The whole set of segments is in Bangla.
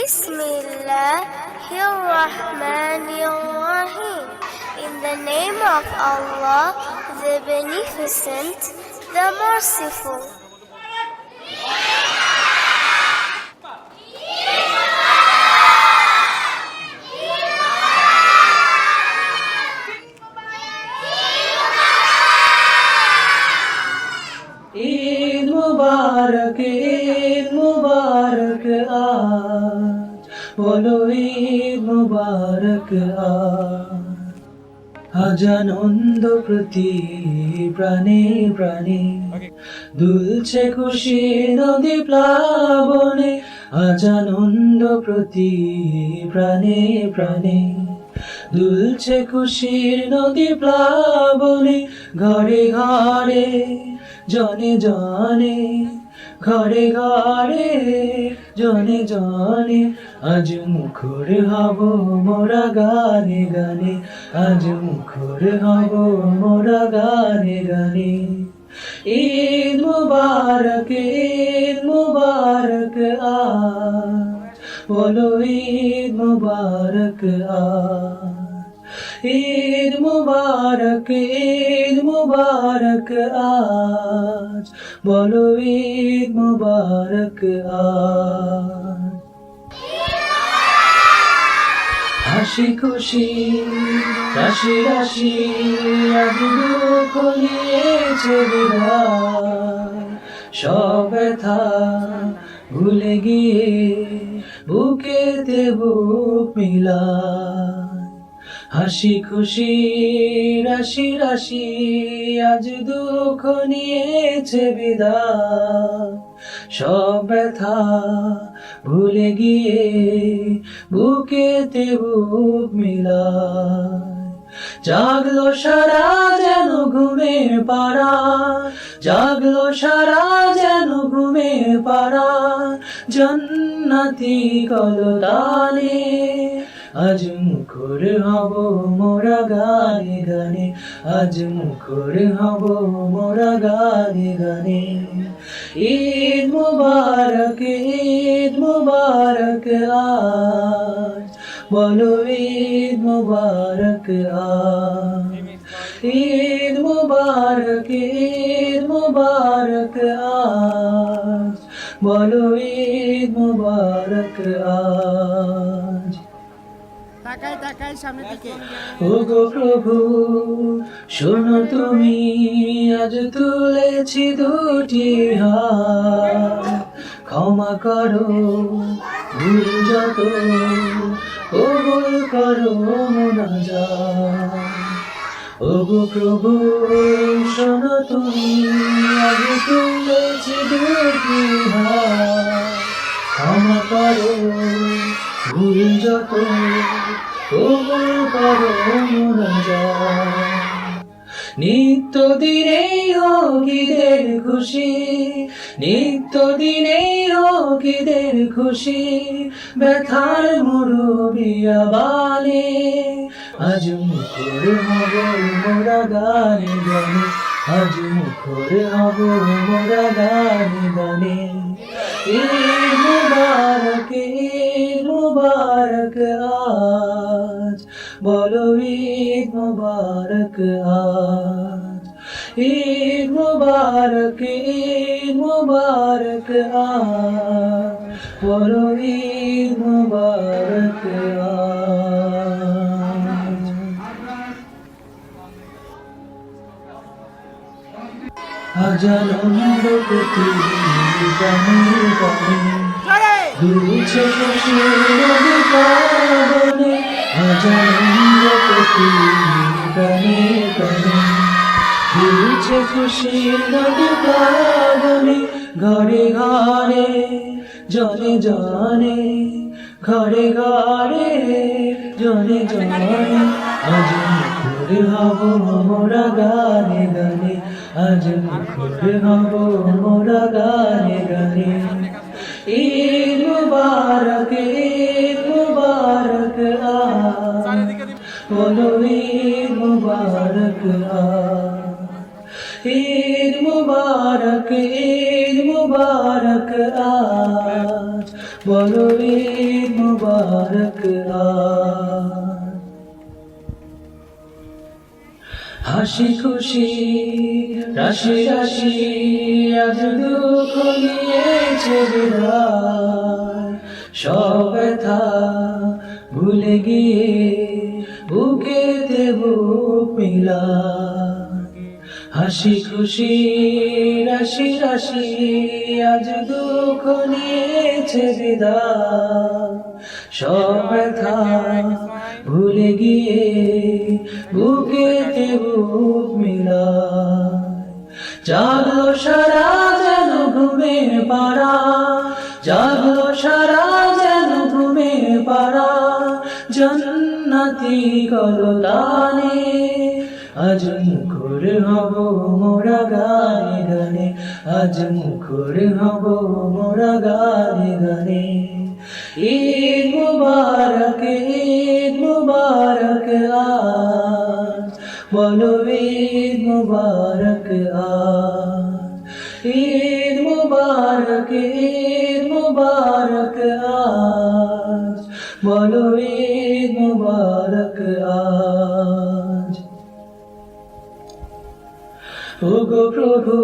Bismillahirrahmanirrahim. In the name of Allah, the Beneficent, the Merciful. Eid মুবারক আজ, বলো ঈদ মুবারক আজ আনন্দ প্রতি প্রাণে প্রাণে দুলছে খুশি নদী প্লাবনে, আজ আনন্দ প্রতি প্রাণে প্রাণে দুলছে খুশির নদী প্লাবনে, ঘরে ঘরে জনে জনে, ঘরে ঘরে জনে জনে, আজ মুখর হব মোরা গানে গানে, আজ মুখর হব মোরা গানে গানে। ঈদ মুবারক আজ, বলো ঈদ মুবারক আজ। ঈদ মুবারক আজ, বলো ঈদ মুবারক আজ। হাসি খুশি রাশি রাশি আজ দুঃখ নিয়েছে বিদায়, সব ব্যথা ভুলে গিয়ে বুকেতে বুক মিলায়। হাসি খুশি রাশি রাশি আজ দুঃখ নিয়েছে বিদায়, সব ব্যথা ভুলে গিয়ে বুকেতে বুক মিলায়। জাগলো সারা যেন ঘুমের পাড়া, জাগলো সারা যেন ঘুমের পাড়া, জান্নাতি কলতানে, আজ মুখর হব মোরা গানে গানে, আজ মুখর হব মোরা গানে গানে। ঈদ মুবারক আজ, বলো ঈদ মুবারক আজ। ঈদ মুবারক আজ, বলো ঈদ মুবারক আজ। তাকাই তাকাই সামনের দিকে। ওগো প্রভু শোনো তুমি, আজ তুলেছি দুটি হাত, ক্ষমা করো ভুল যত, কবুল করো মুনাজাত। ওগো প্রভু শোনো তুমি, আজ তুলেছি দুটি হাত, ক্ষমা করো ভুল যত, কবুল করো মুনাজাত। নিত্য দিনেই হোক ঈদের খুশি, নিত্য দিনেই হোক ঈদের খুশি, ব্যথার মুরবিয়া বানে, আজ মুখর হব মোরা গানে গানে, আজ মুখর হব মোরা গানে গানে। ঈদ মুবারক আজ, বলো ঈদ মুবারক আজ। ঈদ মুবারক আজ, বলো ঈদ মুবারক আজ। আজ আনন্দ প্রতি গানে গানে দুলছে খুশির নদী প্লাবনে, আজ আনন্দ প্রতি গানে গানে দুলছে খুশির নদী প্লাবনে, ঘরে ঘরে জনে জনে, ঘরে ঘরে জনে জনে, আজ মুখর হব মোরা গানে গানে, আজ মুখর হব মোরা গানে গানে। ঈদ মুবারক আজ, বলো ঈদ মুবারক আজ। ঈদ মুবারক আজ, বলো ঈদ মুবারক আজ। হাসি খুশি রাশি রাশি আজ দুঃখ নিয়েছে বিদায়, সব ব্যথা ভুলে গিয়ে বুকেতে বুক মিলায়। হাসি খুশি রাশি রাশি আজ দুঃখ নিয়েছে বিদায়, সব ব্যথা ভুলে গিয়ে বুকেতে বুক মিলায়। জাগলো সারা যেন ঘুমের পাড়া, জাগলো সারা যেন ঘুমের পাড়া, জান্নাতি কলতানে আজ মুখর হব মোরা গানে গানে, আজ মুখর হব মোরা গানে গানে। ঈদ মুবারক ঈদ মুবারক আজ, বলো ঈদ মুবারক আজ। ঈদ মুবারক আজ, বলো ঈদ মুবারক আজ। ওগো প্রভু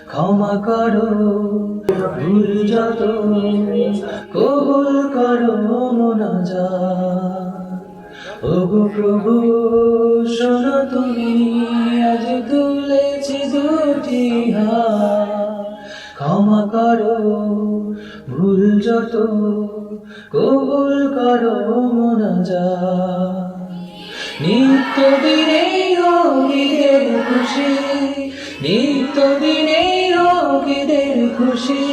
ক্ষমা করো ভুল যত, কবুল করো মোনাজাত। ওগো প্রভু শোনো তুমি আজ তুলেছি দুটি হাত, ক্ষমা করো ভুল যত, কবুল করো মোনাজাত। নিত্য দিনেই হোক ঈদের খুশি, নিত্য দিনেই হোক ঈদের খুশি,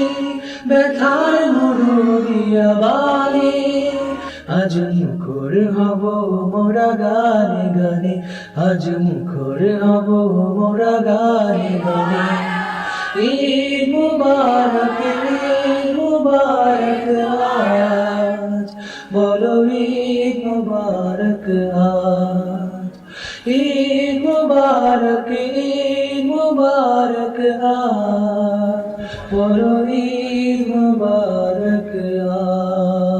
ব্যথার মরু দিয়া বালে আজ মুখর হব মোরা গানে গানে, আজ মুখর হব মোরা গানে গানে। ঈদ মুবারক আজ, বলো ঈদ মুবারক আজ। ঈদ মুবারক আজ, বলো ঈদ মুবারক আজ।